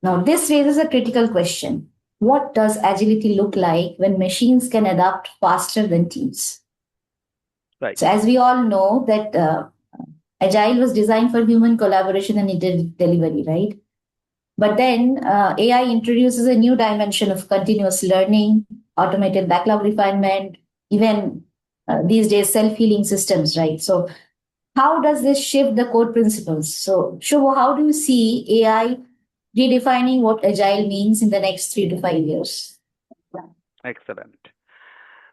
Now, this raises a critical question. What does agility look like when machines can adapt faster than teams? Right. So, as we all know, that Agile was designed for human collaboration and delivery, right? But then AI introduces a new dimension of continuous learning, automated backlog refinement, even these days self-healing systems, right? So, how does this shift the core principles? So, Shubho, how do you see AI redefining what agile means in the next 3 to 5 years? Excellent.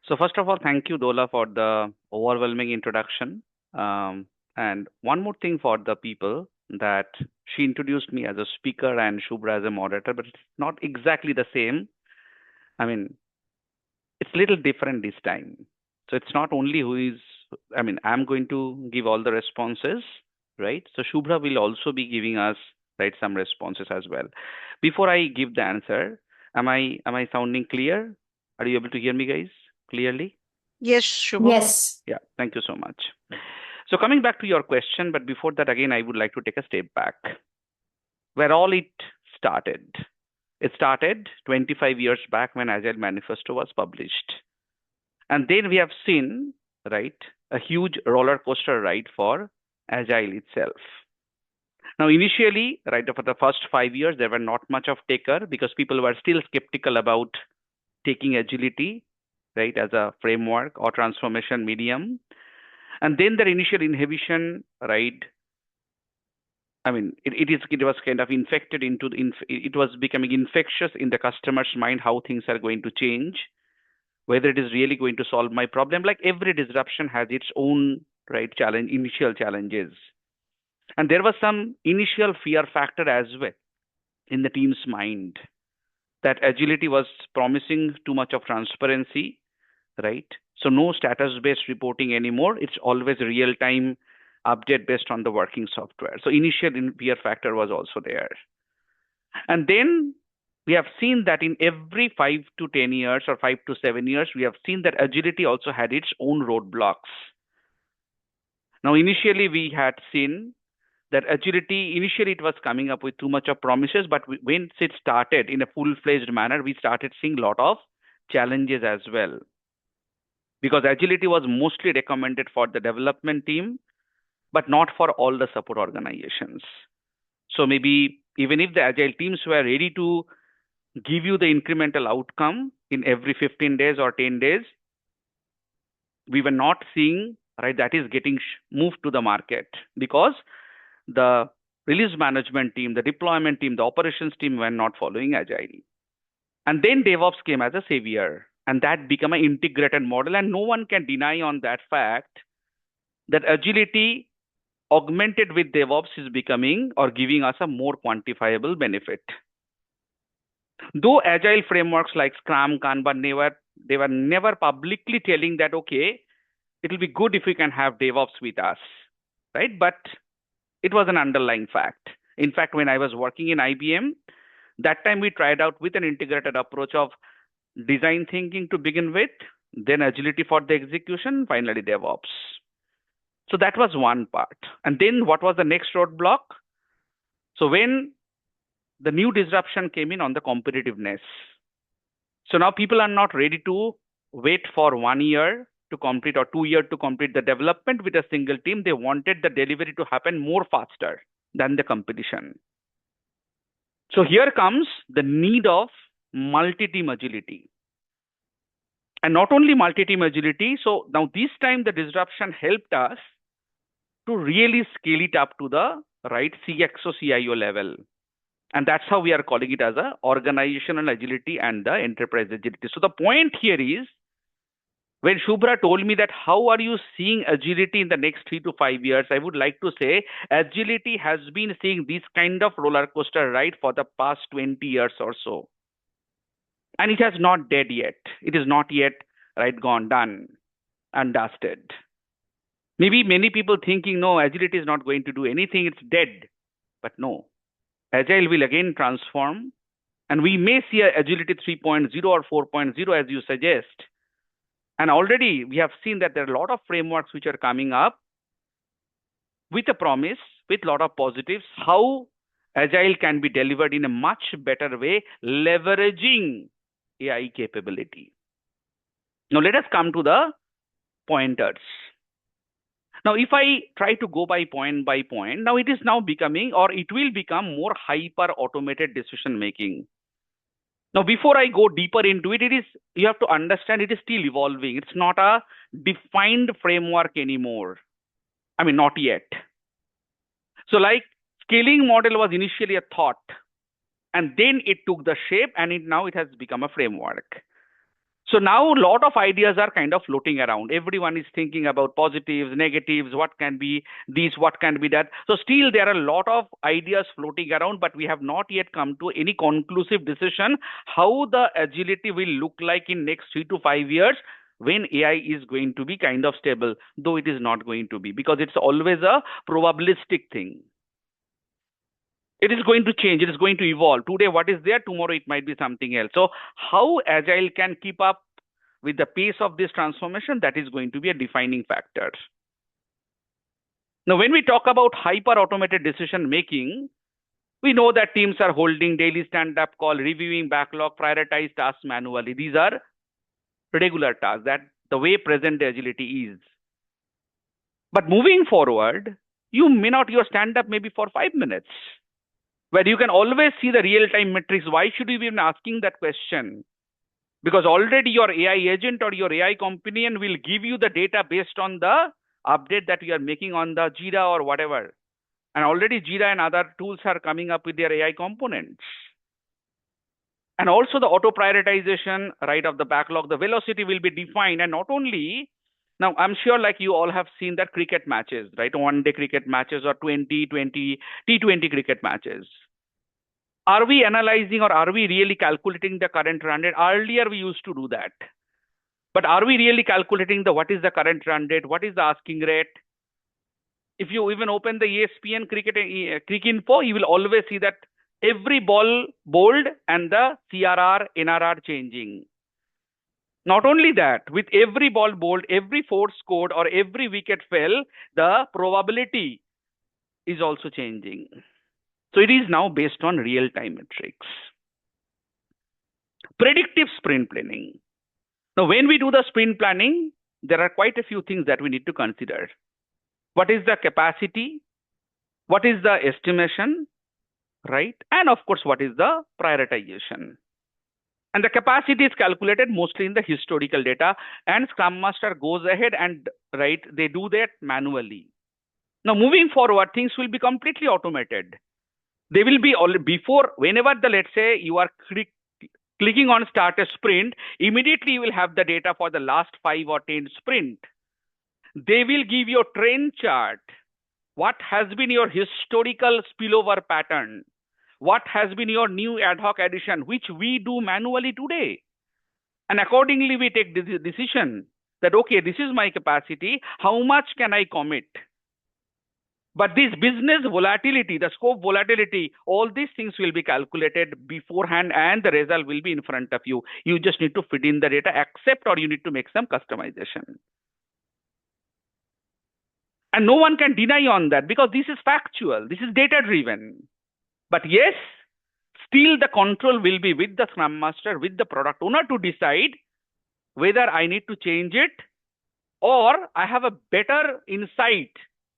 So first of all, thank you, Dola, for the overwhelming introduction. Um, and one more thing for the people that she introduced me as a speaker and Shubhra as a moderator, but it's not exactly the same. I mean, it's a little different this time. So it's not only who is, I mean, I'm going to give all the responses, right? So Shubhra will also be giving us, right, some responses as well. Before I give the answer, am I sounding clear? Are you able to hear me, guys, clearly? Yes, Shubham. Yes. Yeah, thank you so much. So coming back to your question, but before that, again, I would like to take a step back. Where all it started. It started 25 years back when Agile Manifesto was published. And then we have seen, right, a huge roller coaster ride for Agile itself. Now, initially, right, for the first 5 years, there were not much of taker because people were still skeptical about taking agility, right, as a framework or transformation medium. And then the initial inhibition, right? I mean, it was kind of infected into it was becoming infectious in the customer's mind how things are going to change, whether it is really going to solve my problem. Like every disruption has its own right challenge, initial challenges, and there was some initial fear factor as well in the team's mind that agility was promising too much of transparency, right? So no status-based reporting anymore. It's always real-time update based on the working software. So initial fear factor was also there. And then we have seen that in every 5 to 10 years or 5 to 7 years, we have seen that agility also had its own roadblocks. Now, initially, we had seen that agility, initially, it was coming up with too much of promises, but once it started in a full fledged manner, we started seeing a lot of challenges as well. Because agility was mostly recommended for the development team, but not for all the support organizations. So maybe even if the agile teams were ready to give you the incremental outcome in every 15 days or 10 days, we were not seeing, right, that is getting moved to the market because the release management team, the deployment team, the operations team were not following agile. And then DevOps came as a savior, and that became an integrated model. And no one can deny on that fact that agility augmented with DevOps is becoming or giving us a more quantifiable benefit. Though agile frameworks like Scrum, Kanban, they were never publicly telling that, okay, it will be good if we can have DevOps with us, right? But it was an underlying fact. In fact, when I was working in IBM, that time we tried out with an integrated approach of design thinking to begin with, then agility for the execution, finally DevOps. So that was one part. And then what was the next roadblock? So when the new disruption came in on the competitiveness. So now people are not ready to wait for 1 year to complete or 2 years to complete the development with a single team. They wanted the delivery to happen more faster than the competition. So here comes the need of multi-team agility. And not only multi-team agility, so now this time the disruption helped us to really scale it up to the right CXO CIO level. And that's how we are calling it as a organizational agility and the enterprise agility. So the point here is when Shubhra told me that how are you seeing agility in the next 3 to 5 years, I would like to say agility has been seeing this kind of roller coaster ride for the past 20 years or so. And it has not dead yet. It is not yet right gone, done and dusted. Maybe many people thinking, no, agility is not going to do anything, it's dead. But no, Agile will again transform, and we may see a Agility 3.0 or 4.0 as you suggest. And already we have seen that there are a lot of frameworks which are coming up with a promise, with a lot of positives, how Agile can be delivered in a much better way, leveraging AI capability. Now, let us come to the pointers. Now, if I try to go by point, now it is now becoming, or it will become more hyper automated decision making. Now, before I go deeper into it, you have to understand it is still evolving. It's not a defined framework anymore. I mean, not yet. So like scaling model was initially a thought, and then it took the shape, and now it has become a framework. So now a lot of ideas are kind of floating around. Everyone is thinking about positives, negatives, what can be this, what can be that. So still there are a lot of ideas floating around, but we have not yet come to any conclusive decision how the agility will look like in next 3 to 5 years when AI is going to be kind of stable, though it is not going to be, because it's always a probabilistic thing. It is going to change. It is going to evolve. Today, what is there? Tomorrow, it might be something else. So how Agile can keep up with the pace of this transformation, that is going to be a defining factor. Now, when we talk about hyper-automated decision making, we know that teams are holding daily stand-up call, reviewing backlog, prioritize tasks manually. These are regular tasks, that the way present agility is. But moving forward, you may not your stand-up maybe for 5 minutes, where you can always see the real-time metrics. Why should you be even asking that question? Because already your AI agent or your AI companion will give you the data based on the update that you are making on the Jira or whatever. And already Jira and other tools are coming up with their AI components. And also the auto prioritization, right, of the backlog, the velocity will be defined. And not only, now I'm sure like you all have seen that cricket matches, right? One-day cricket matches or T20 cricket matches. Are we analyzing or are we really calculating the current run rate? Earlier we used to do that. But are we really calculating what is the current run rate? What is the asking rate? If you even open the ESPN cricket info, you will always see that every ball bowled and the CRR, NRR changing. Not only that, with every ball bowled, every four scored or every wicket fell, the probability is also changing. So it is now based on real-time metrics. Predictive sprint planning. Now, when we do the sprint planning, there are quite a few things that we need to consider. What is the capacity? What is the estimation? Right? And of course, what is the prioritization? And the capacity is calculated mostly in the historical data, and Scrum Master goes ahead and, right, they do that manually. Now, moving forward, things will be completely automated. They will be all before, whenever let's say you are clicking on start a sprint, immediately you will have the data for the last 5 or 10 sprint. They will give you a trend chart. What has been your historical spillover pattern? What has been your new ad hoc addition, which we do manually today? And accordingly, we take the decision that, okay, this is my capacity. How much can I commit? But this business volatility, the scope volatility, all these things will be calculated beforehand and the result will be in front of you. You just need to fit in the data, accept, or you need to make some customization. And no one can deny on that because this is factual. This is data driven. But yes, still the control will be with the Scrum Master, with the product owner to decide whether I need to change it or I have a better insight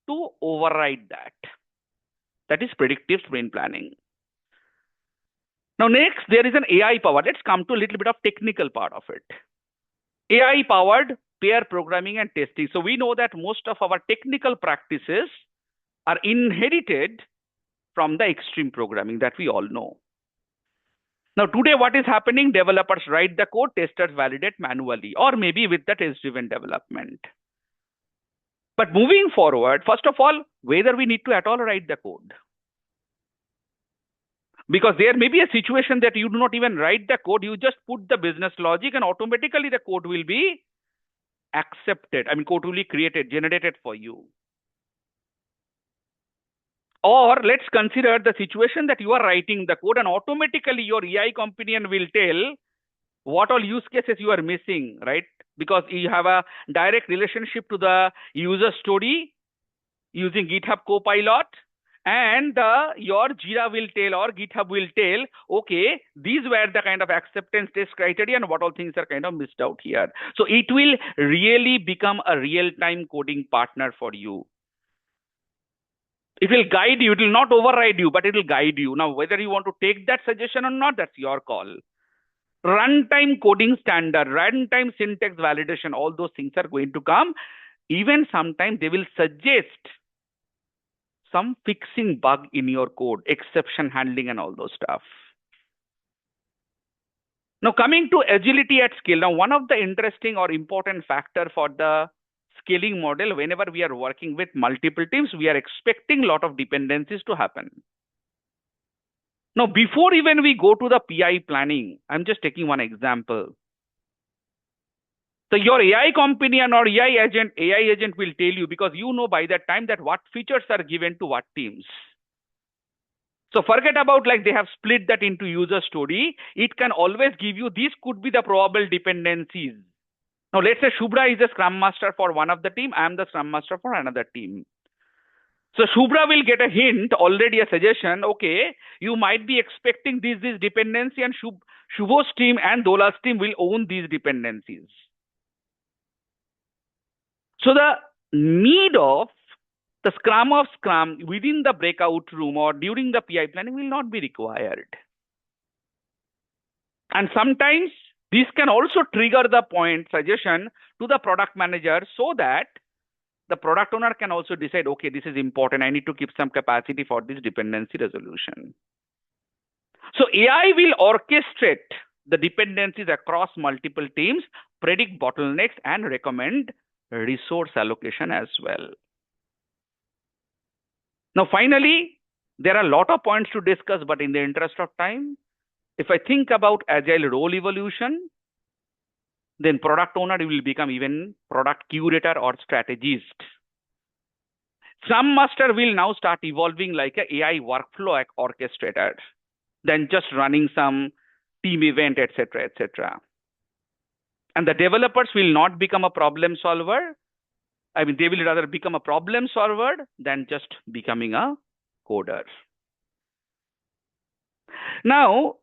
to override that. That is predictive sprint planning. Now next, there is an AI powered. Let's come to a little bit of technical part of it. AI powered pair programming and testing. So we know that most of our technical practices are inherited from the extreme programming that we all know. Now today what is happening? Developers write the code, testers validate manually or maybe with the test-driven development. But moving forward, first of all, whether we need to at all write the code. Because there may be a situation that you do not even write the code, you just put the business logic and automatically the code will be accepted. I mean, code will be created, generated for you. Or let's consider the situation that you are writing the code and automatically your AI companion will tell what all use cases you are missing, right? Because you have a direct relationship to the user story using GitHub Copilot. and your Jira will tell or GitHub will tell, okay, these were the kind of acceptance test criteria and what all things are kind of missed out here. So it will really become a real-time coding partner for you. It will guide you. It will not override you, but it will guide you. Now, whether you want to take that suggestion or not, that's your call. Runtime coding standard, runtime syntax validation, all those things are going to come. Even sometimes they will suggest some fixing bug in your code, exception handling and all those stuff. Now, coming to agility at scale. Now, one of the interesting or important factor for the scaling model, whenever we are working with multiple teams, we are expecting a lot of dependencies to happen. Now, before even we go to the PI planning, I'm just taking one example. So your AI companion or AI agent will tell you, because you know by that time that what features are given to what teams. So forget about like they have split that into user story. It can always give you, these could be the probable dependencies. Now let's say Shubhra is the Scrum Master for one of the team. I am the Scrum Master for another team. So Shubhra will get a hint, already a suggestion. Okay, you might be expecting this dependency, and Shubho's team and Dola's team will own these dependencies. So the need of the Scrum of Scrum within the breakout room or during the PI planning will not be required. And sometimes this can also trigger the point suggestion to the product manager so that the product owner can also decide, okay, this is important. I need to keep some capacity for this dependency resolution. So AI will orchestrate the dependencies across multiple teams, predict bottlenecks, and recommend resource allocation as well. Now, finally, there are a lot of points to discuss, but in the interest of time, if I think about Agile role evolution, then product owner will become even product curator or strategist. Scrum Master will now start evolving like an AI workflow orchestrator than just running some team event, etc., etc. And the developers will not become a problem solver. I mean, they will rather become a problem solver than just becoming a coder. Now,